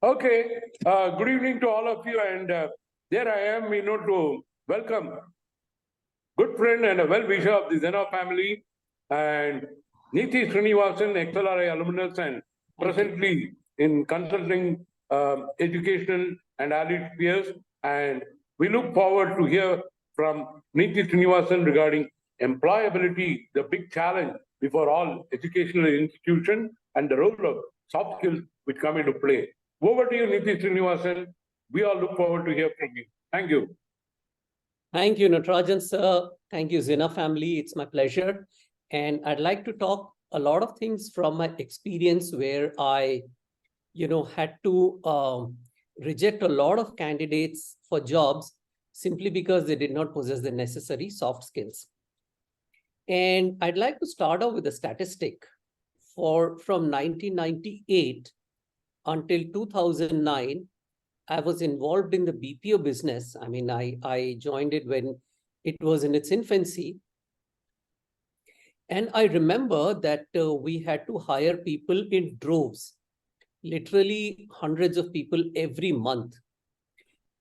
Okay, good evening to all of you, and there I am, to welcome good friend and a well-wisher of the Zena family, and Neti Srinivasan, XLRI alumnus, and presently in consulting educational and allied spheres. And we look forward to hear from Neti Srinivasan regarding employability, the big challenge before all educational institutions, and the role of soft skills which come into play. Over to you, Niti Srinivasan. We all look forward to hear from you. Thank you. Thank you, Natarajan sir. Thank you, Zena family. It's my pleasure. And I'd like to talk a lot of things from my experience where I, had to reject a lot of candidates for jobs simply because they did not possess the necessary soft skills. And I'd like to start off with a statistic from 1998 until 2009. I was involved in the BPO business. I mean, I joined it when it was in its infancy. And I remember that we had to hire people in droves, literally hundreds of people every month.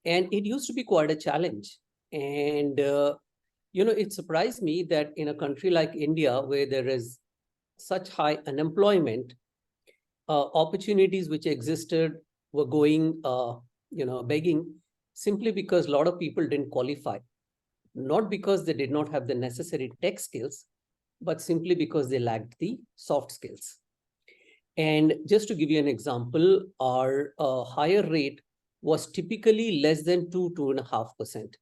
And it used to be quite a challenge. And, it surprised me that in a country like India, where there is such high unemployment, opportunities which existed were going begging, simply because a lot of people didn't qualify, not because they did not have the necessary tech skills, but simply because they lacked the soft skills. And just to give you an example, our higher rate was typically less than 2.5%.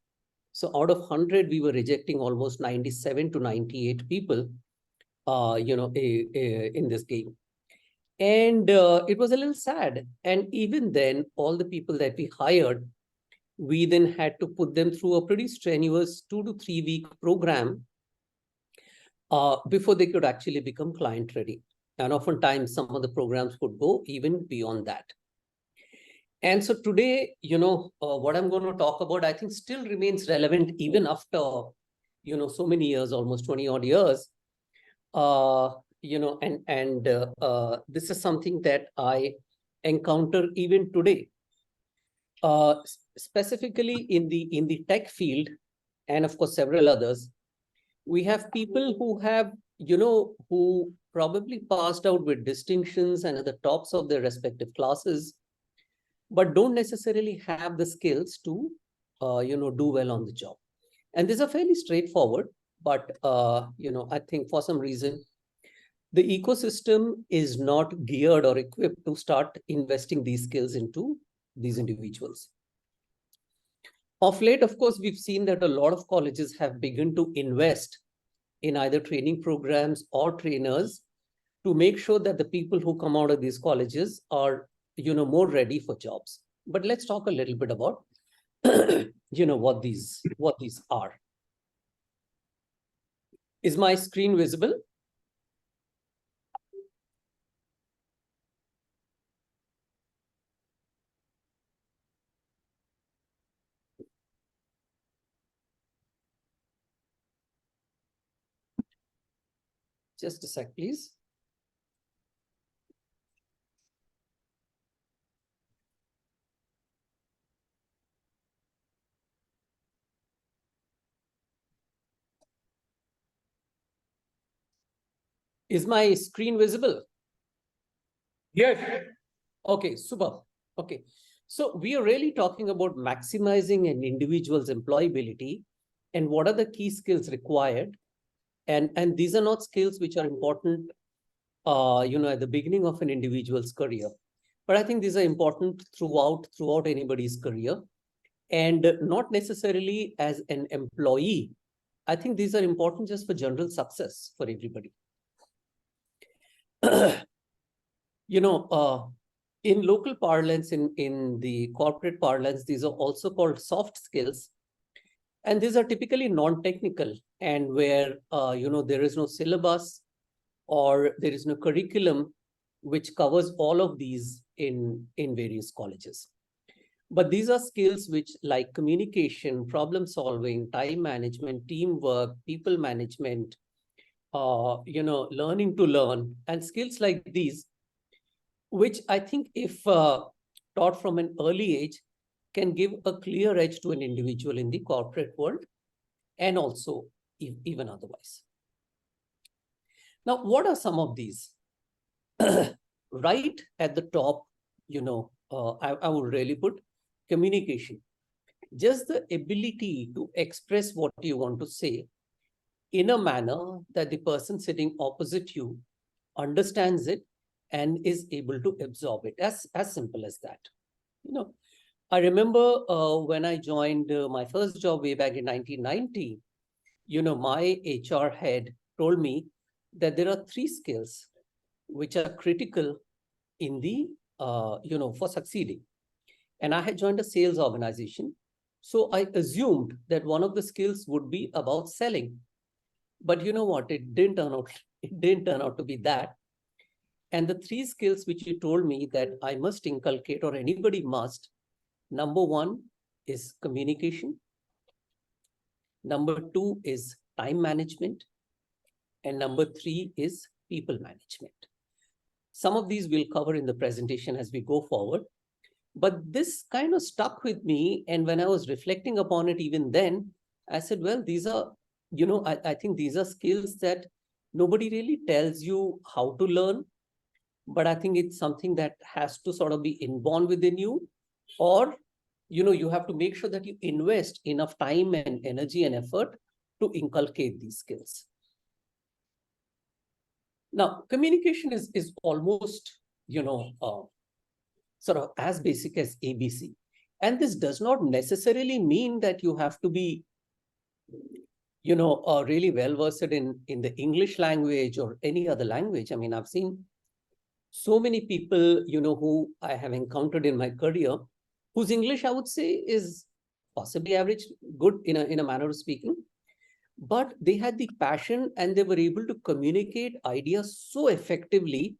So out of 100, we were rejecting almost 97 to 98 people, in this game. And it was a little sad. And even then, all the people that we hired, we then had to put them through a pretty strenuous 2 to 3 week program before they could actually become client ready. And oftentimes, some of the programs would go even beyond that. And so today, what I'm going to talk about, I think still remains relevant even after, so many years, almost 20 odd years. This is something that I encounter even today, specifically in the tech field, and of course several others. We have people who have, who probably passed out with distinctions and at the tops of their respective classes, but don't necessarily have the skills to, do well on the job. And these are fairly straightforward, but I think for some reason, the ecosystem is not geared or equipped to start investing these skills into these individuals. Of late, of course, we've seen that a lot of colleges have begun to invest in either training programs or trainers to make sure that the people who come out of these colleges are, more ready for jobs. But let's talk a little bit about, what these are. Is my screen visible? Just a sec, please. Is my screen visible? Yes. Okay, super. Okay. So we are really talking about maximizing an individual's employability and what are the key skills required. And these are not skills which are important, at the beginning of an individual's career. But I think these are important throughout anybody's career, and not necessarily as an employee. I think these are important just for general success for everybody. In local parlance, in the corporate parlance, these are also called soft skills. And these are typically non-technical, and where, there is no syllabus or there is no curriculum which covers all of these in various colleges. But these are skills which, like communication, problem solving, time management, teamwork, people management, learning to learn, and skills like these, which I think if taught from an early age can give a clear edge to an individual in the corporate world and also even otherwise. Now, what are some of these? Right at the top, I would really put communication. Just the ability to express what you want to say in a manner that the person sitting opposite you understands it and is able to absorb it. As simple as that. I remember when I joined my first job way back in 1990, my HR head told me that there are 3 skills which are critical in the, for succeeding. And I had joined a sales organization. So I assumed that one of the skills would be about selling. But you know what? It didn't turn out to be that. And the 3 skills which you told me that I must inculcate, or anybody must, number 1 is communication. Number 2 is time management. And number 3 is people management. Some of these we'll cover in the presentation as we go forward. But this kind of stuck with me. And when I was reflecting upon it even then, I said, well, these are, I think these are skills that nobody really tells you how to learn. But I think it's something that has to sort of be inborn within you, or, you have to make sure that you invest enough time and energy and effort to inculcate these skills. Now, communication is almost, sort of as basic as ABC. And this does not necessarily mean that you have to be, really well-versed in the English language or any other language. I mean, I've seen so many people, who I have encountered in my career, whose English, I would say, is possibly average, good in a manner of speaking. But they had the passion and they were able to communicate ideas so effectively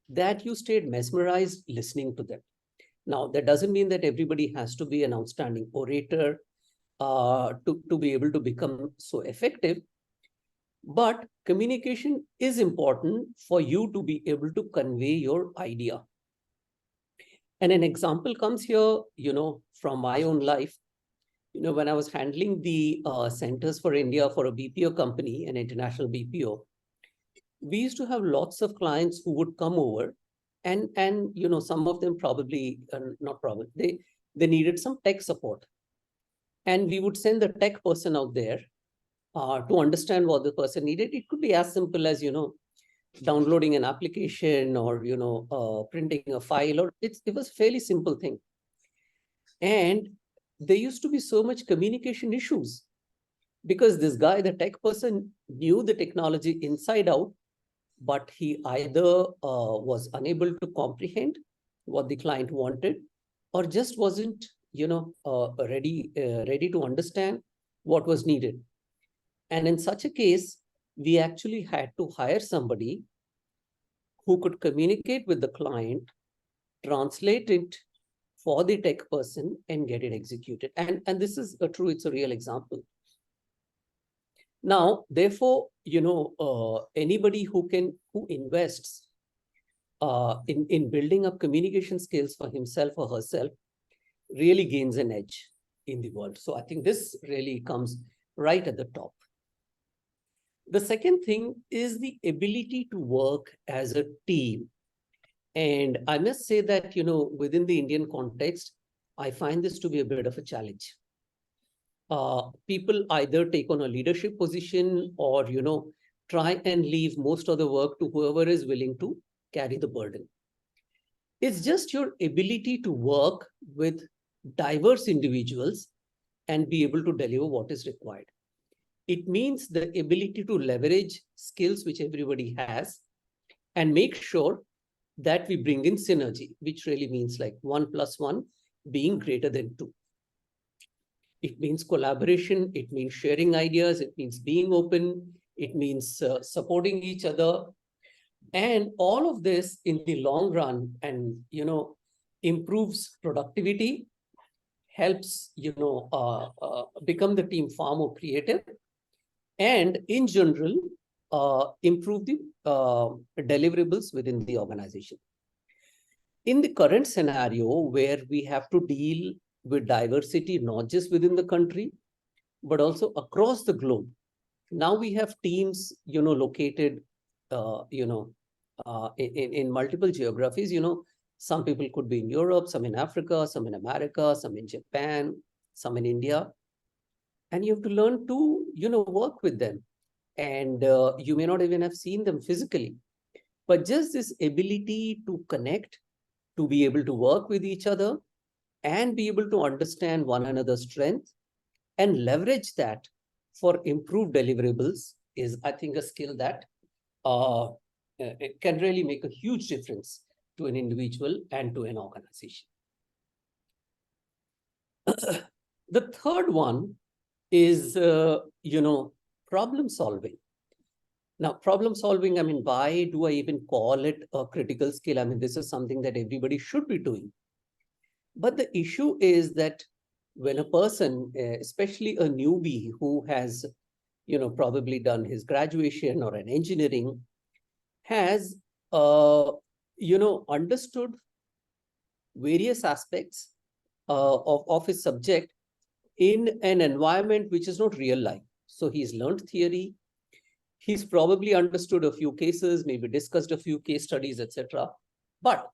that you stayed mesmerized listening to them. Now, that doesn't mean that everybody has to be an outstanding orator to be able to become so effective. But communication is important for you to be able to convey your idea. And an example comes here, from my own life. When I was handling the Centers for India for a BPO company, an international BPO, we used to have lots of clients who would come over and some of them probably, not probably, they needed some tech support. And we would send the tech person out there to understand what the person needed. It could be as simple as, downloading an application or, printing a file, or it was a fairly simple thing. And there used to be so much communication issues because this guy, the tech person, knew the technology inside out, but he either was unable to comprehend what the client wanted or just wasn't, ready to understand what was needed. And in such a case, we actually had to hire somebody who could communicate with the client, translate it for the tech person and get it executed. And this is it's a real example. Now, therefore, anybody who invests in building up communication skills for himself or herself really gains an edge in the world. So I think this really comes right at the top. The second thing is the ability to work as a team. And I must say that, within the Indian context, I find this to be a bit of a challenge. People either take on a leadership position or, try and leave most of the work to whoever is willing to carry the burden. It's just your ability to work with diverse individuals and be able to deliver what is required. It means the ability to leverage skills which everybody has and make sure that we bring in synergy, which really means like 1 + 1 being greater than 2. It means collaboration. It means sharing ideas. It means being open. It means supporting each other. And all of this in the long run and, improves productivity, helps, become the team far more creative, and in general, improve the deliverables within the organization. in the current scenario where we have to deal with diversity, not just within the country, but also across the globe. Now we have teams, located, in multiple geographies. Some people could be in Europe, some in Africa, some in America, some in Japan, some in India. And you have to learn to, work with them. And you may not even have seen them physically, but just this ability to connect, to be able to work with each other and be able to understand one another's strength and leverage that for improved deliverables is, I think, a skill that it can really make a huge difference to an individual and to an organization. The third one is, problem solving. Now, problem solving, I mean, why do I even call it a critical skill? I mean, this is something that everybody should be doing. But the issue is that when a person, especially a newbie who has, probably done his graduation or an engineering, has, understood various aspects of his subject in an environment which is not real life. So he's learned theory, he's probably understood a few cases, maybe discussed a few case studies, etc. But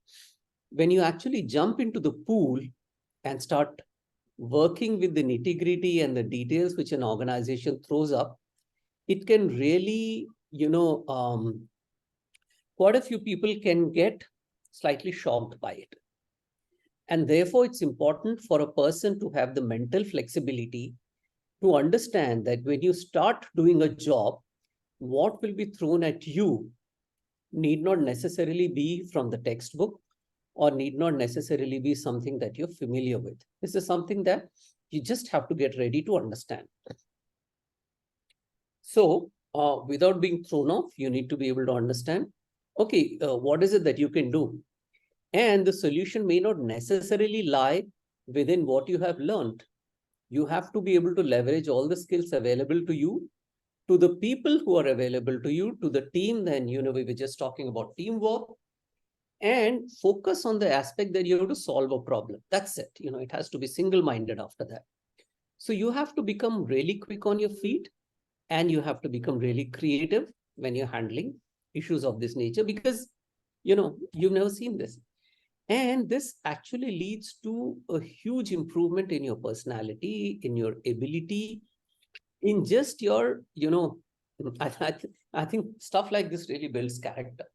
when you actually jump into the pool and start working with the nitty-gritty and the details which an organization throws up, it can really, quite a few people can get slightly shocked by it. And therefore, it's important for a person to have the mental flexibility to understand that when you start doing a job, what will be thrown at you need not necessarily be from the textbook or need not necessarily be something that you're familiar with. This is something that you just have to get ready to understand. So without being thrown off, you need to be able to understand, okay, what is it that you can do? And the solution may not necessarily lie within what you have learned. You have to be able to leverage all the skills available to you, to the people who are available to you, to the team. Then, we were just talking about teamwork, and focus on the aspect that you have to solve a problem. That's it. It has to be single-minded after that. So you have to become really quick on your feet, and you have to become really creative when you're handling issues of this nature, because, you've never seen this. And this actually leads to a huge improvement in your personality, in your ability, in just your, I think stuff like this really builds character.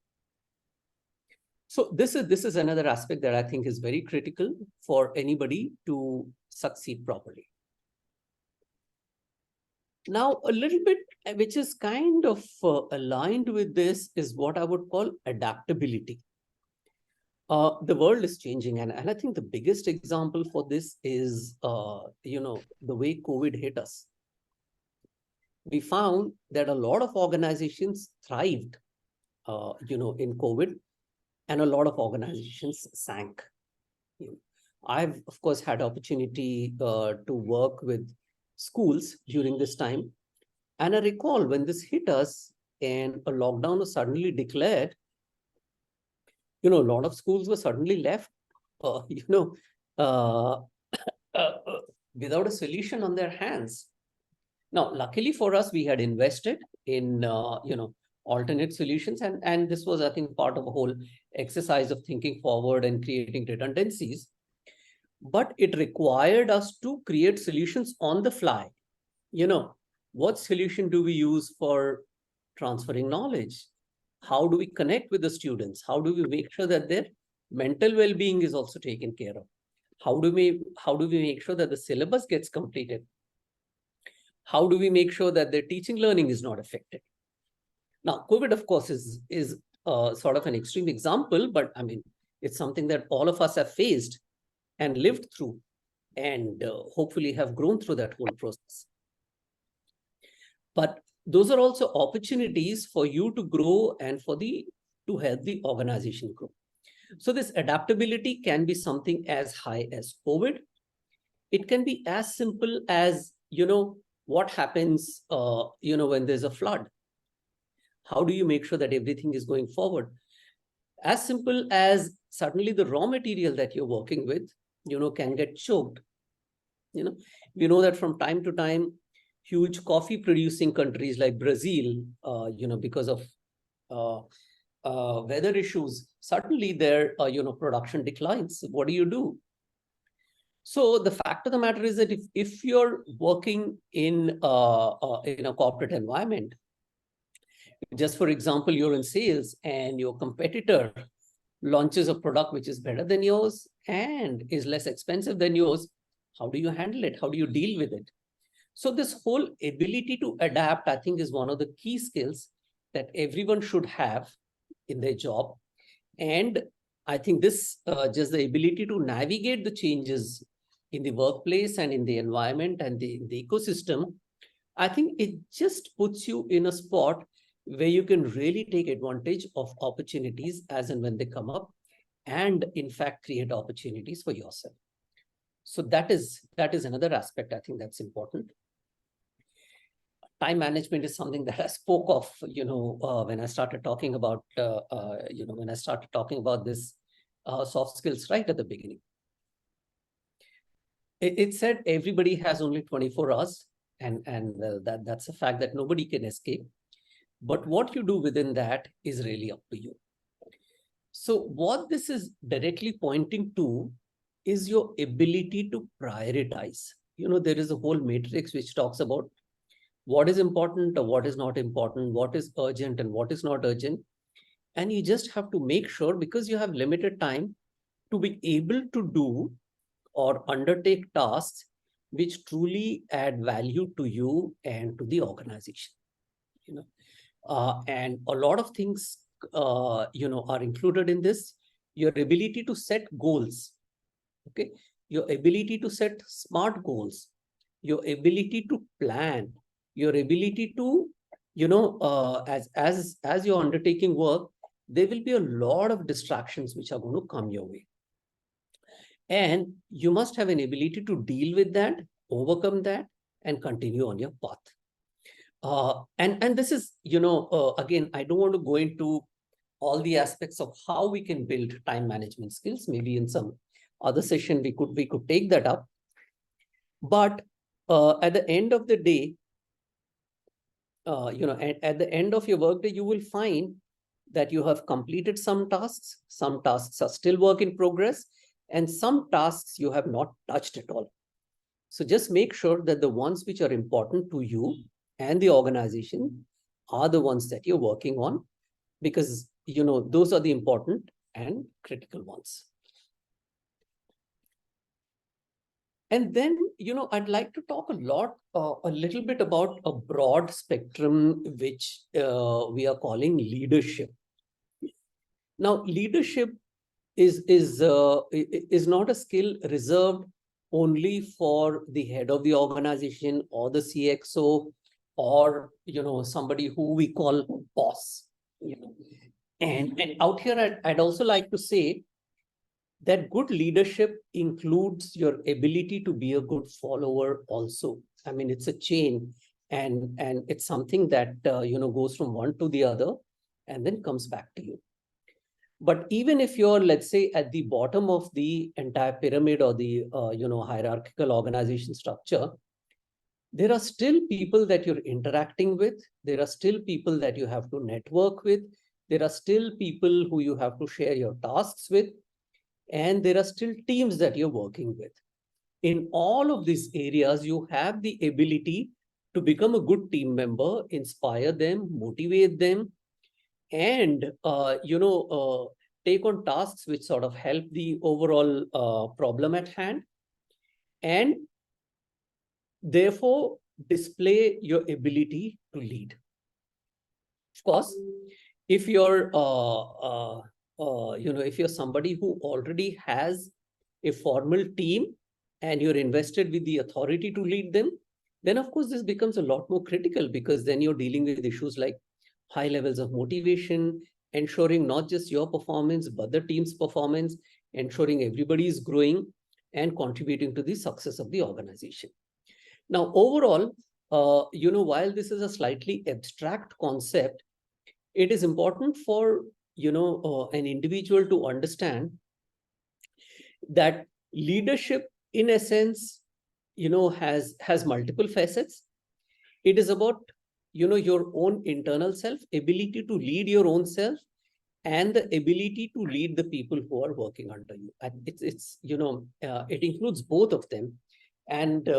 So this is another aspect that I think is very critical for anybody to succeed properly. Now, a little bit, which is kind of aligned with this, is what I would call adaptability. The world is changing, and I think the biggest example for this is, the way COVID hit us. We found that a lot of organizations thrived, in COVID, and a lot of organizations sank. I've, of course, had opportunity to work with schools during this time. And I recall when this hit us and a lockdown was suddenly declared, a lot of schools were suddenly left, without a solution on their hands. Now, luckily for us, we had invested in, alternate solutions. And this was, I think, part of a whole exercise of thinking forward and creating redundancies. But it required us to create solutions on the fly. What solution do we use for transferring knowledge? How do we connect with the students? How do we make sure that their mental well-being is also taken care of? How do we make sure that the syllabus gets completed? How do we make sure that their teaching learning is not affected? Now, COVID, of course, is sort of an extreme example, but I mean, it's something that all of us have faced and lived through, and hopefully have grown through that whole process. But those are also opportunities for you to grow and to help the organization grow. So this adaptability can be something as high as COVID. It can be as simple as, what happens, when there's a flood? How do you make sure that everything is going forward? As simple as, suddenly the raw material that you're working with, can get choked. We know that from time to time, huge coffee producing countries like Brazil, because of weather issues, suddenly their, production declines. What do you do? So the fact of the matter is that if you're working in a corporate environment, just for example, you're in sales and your competitor launches a product which is better than yours and is less expensive than yours, how do you handle it? How do you deal with it? So this whole ability to adapt, I think, is one of the key skills that everyone should have in their job. And I think this, just the ability to navigate the changes in the workplace and in the environment and the ecosystem, I think it just puts you in a spot where you can really take advantage of opportunities as and when they come up, and in fact create opportunities for yourself. So that is another aspect I think that's important. Time management is something that I spoke of, when I started talking about, this soft skills right at the beginning. It said everybody has only 24 hours, and that's a fact that nobody can escape. But what you do within that is really up to you. So what this is directly pointing to is your ability to prioritize. There is a whole matrix which talks about what is important or what is not important, what is urgent and what is not urgent. And you just have to make sure, because you have limited time, to be able to do or undertake tasks which truly add value to you and to the organization. And a lot of things, are included in this. Your ability to set goals, okay? Your ability to set smart goals, your ability to plan, your ability to, as you're undertaking work, there will be a lot of distractions which are going to come your way. And you must have an ability to deal with that, overcome that, and continue on your path. And this is, again, I don't want to go into all the aspects of how we can build time management skills. Maybe in some other session we could take that up. But at the end of the day, at the end of your workday, you will find that you have completed some tasks are still work in progress, and some tasks you have not touched at all. So just make sure that the ones which are important to you and the organization are the ones that you're working on, because those are the important and critical ones. And then, I'd like to talk a little bit about a broad spectrum, which we are calling leadership. Now, leadership is not a skill reserved only for the head of the organization or the CXO or, somebody who we call boss. And out here, I'd also like to say that good leadership includes your ability to be a good follower also. I mean, it's a chain, and it's something that, goes from one to the other and then comes back to you. But even if you're, let's say, at the bottom of the entire pyramid or the, hierarchical organization structure, there are still people that you're interacting with. There are still people that you have to network with. There are still people who you have to share your tasks with. And there are still teams that you're working with. In all of these areas, you have the ability to become a good team member, inspire them, motivate them, and take on tasks which sort of help the overall problem at hand, and therefore display your ability to lead. Of course, if you're if you're somebody who already has a formal team and you're invested with the authority to lead them, then of course this becomes a lot more critical, because then you're dealing with issues like high levels of motivation, ensuring not just your performance, but the team's performance, ensuring everybody is growing and contributing to the success of the organization. Now, overall, while this is a slightly abstract concept, it is important for an individual to understand that leadership, in essence, has multiple facets. It is about, your own internal self, ability to lead your own self, and the ability to lead the people who are working under you. And it includes both of them. And,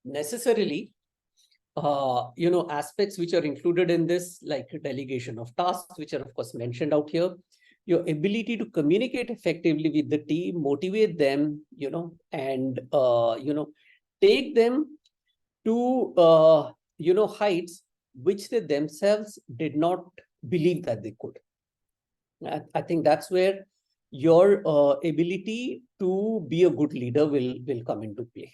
necessarily, aspects which are included in this, like delegation of tasks, which are of course mentioned out here, your ability to communicate effectively with the team, motivate them, and, take them to, heights which they themselves did not believe that they could. I think that's where your ability to be a good leader will come into play.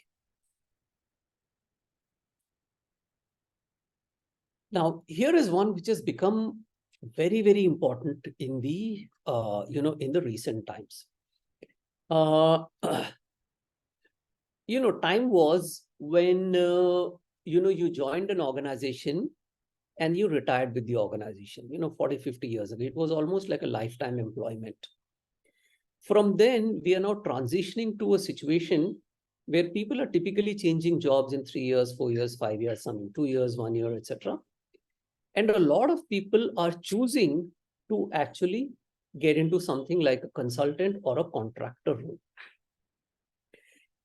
Now, here is one which has become very, very important in the, in the recent times. Time was when, you joined an organization and you retired with the organization, 40, 50 years ago. It was almost like a lifetime employment. From then, we are now transitioning to a situation where people are typically changing jobs in 3 years, 4 years, 5 years, some in 2 years, 1 year, etc. And a lot of people are choosing to actually get into something like a consultant or a contractor role.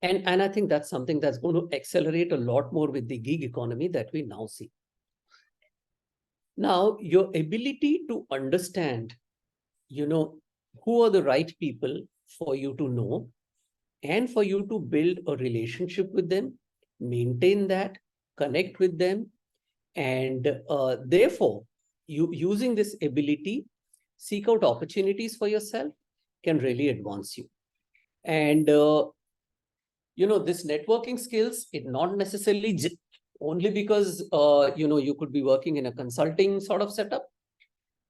And I think that's something that's going to accelerate a lot more with the gig economy that we now see. Now, your ability to understand, who are the right people for you to know and for you to build a relationship with them, maintain that, connect with them, and therefore, using this ability, seek out opportunities for yourself can really advance you. And, this networking skills, it not necessarily only because, you could be working in a consulting sort of setup,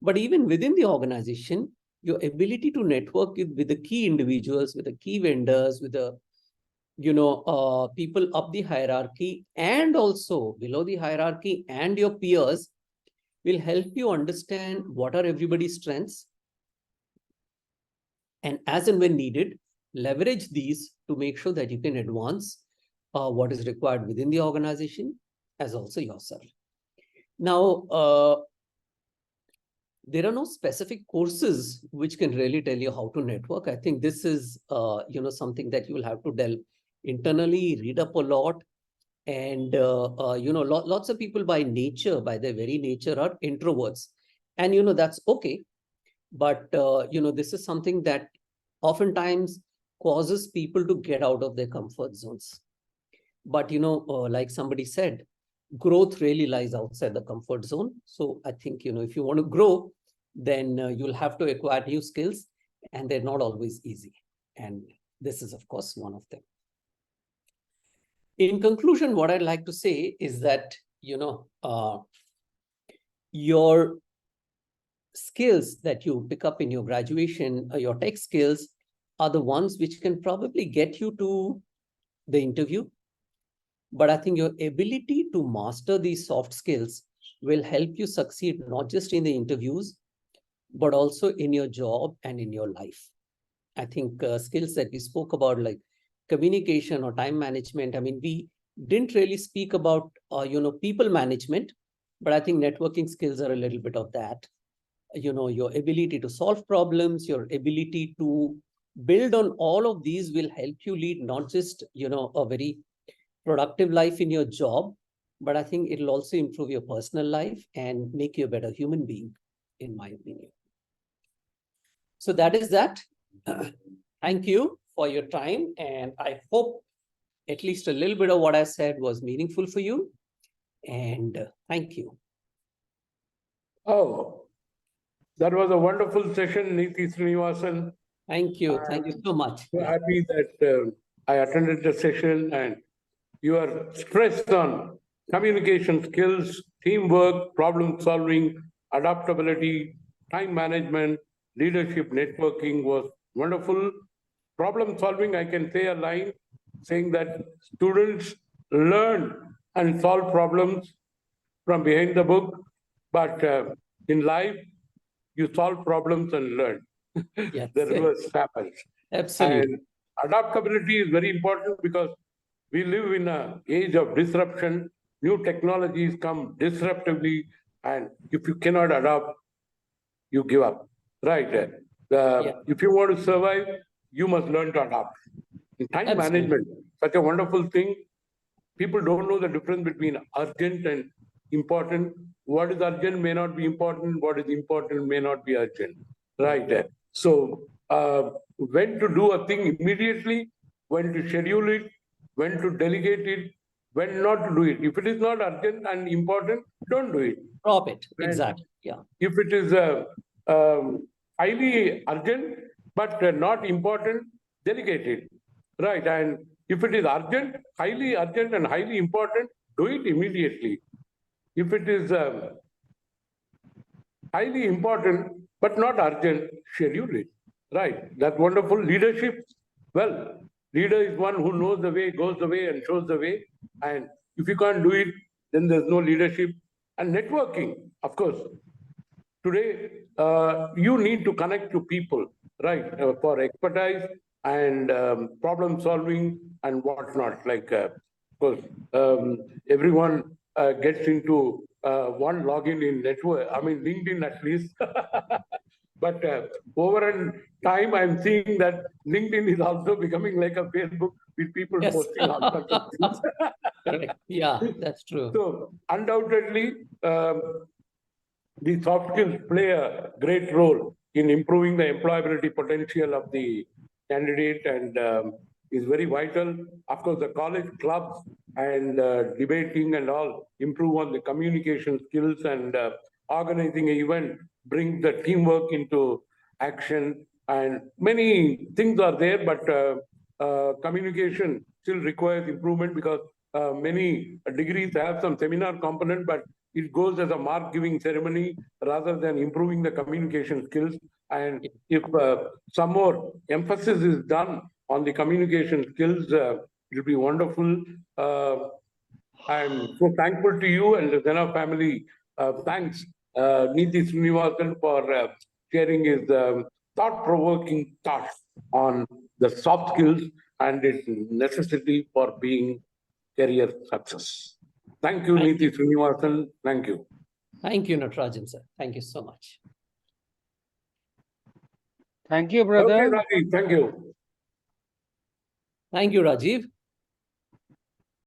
but even within the organization, your ability to network with the key individuals, with the key vendors, with the, people up the hierarchy and also below the hierarchy and your peers will help you understand what are everybody's strengths. And as and when needed, leverage these to make sure that you can advance what is required within the organization as also yourself. Now, there are no specific courses which can really tell you how to network. I think this is, something that you will have to delve internally, read up a lot. And, lots of people by their very nature are introverts. And, that's okay. But, this is something that oftentimes causes people to get out of their comfort zones. But, like somebody said, growth really lies outside the comfort zone. So I think, if you want to grow, then you'll have to acquire new skills, and they're not always easy. And this is, of course, one of them. In conclusion, what I'd like to say is that, your skills that you pick up in your graduation, your tech skills, are the ones which can probably get you to the interview. But I think your ability to master these soft skills will help you succeed not just in the interviews, but also in your job and in your life. I think skills that we spoke about, like communication or time management, I mean, we didn't really speak about, people management, but I think networking skills are a little bit of that. Your ability to solve problems, your ability to build on all of these will help you lead not just, a very productive life in your job, but I think it'll also improve your personal life and make you a better human being, in my opinion. So that is that. Thank you for your time. And I hope at least a little bit of what I said was meaningful for you. And thank you. Oh, that was a wonderful session, Neti Srinivasan. Thank you. Thank you so much. I'm happy that I attended the session, and you are stressed on communication skills, teamwork, problem solving, adaptability, time management, leadership, networking was wonderful. Problem solving, I can say a line saying that students learn and solve problems from behind the book, but in life, you solve problems and learn. Yes. The reverse happens. Absolutely. And adaptability is very important because we live in an age of disruption. New technologies come disruptively, and if you cannot adapt, you give up. Right. Yeah. If you want to survive, you must learn to adapt. In time Absolutely. management, such a wonderful thing. People don't know the difference between urgent and important. What is urgent may not be important. What is important may not be urgent. Right. So, when to do a thing immediately, when to schedule it, when to delegate it, when not to do it. If it is not urgent and important, don't do it. Drop it. And Exactly. Yeah. if it is highly urgent but not important, delegate it. Right. And if it is urgent, and highly important, do it immediately. If it is highly important but not urgent, schedule it. Right. That's wonderful. Leadership. Well, leader is one who knows the way, goes the way, and shows the way. And if you can't do it, then there's no leadership. And networking, of course. Today, you need to connect to people, right, for expertise and problem solving and whatnot. Like, of course, everyone gets into one login in network. I mean, LinkedIn at least. But over in time, I'm seeing that LinkedIn is also becoming like a Facebook with people Yes. posting all sorts of things. Correct. Yeah, that's true. So undoubtedly, the soft skills play a great role in improving the employability potential of the candidate and is very vital. Of course, the college clubs and debating and all improve on the communication skills and organizing an event brings the teamwork into action. And many things are there, but communication still requires improvement because many degrees have some seminar component, but it goes as a mark giving ceremony rather than improving the communication skills. And if some more emphasis is done on the communication skills, it'll be wonderful. I'm so thankful to you and the Zena family. Thanks, Neti Srinivasan, for sharing his thought-provoking thoughts on the soft skills and its necessity for being career success. Thank you, Thank Neti Srinivasan. Thank you. Thank you, Natarajan sir. Thank you so much. Thank you, Okay, brother. Raji, thank you. Thank you, Rajiv.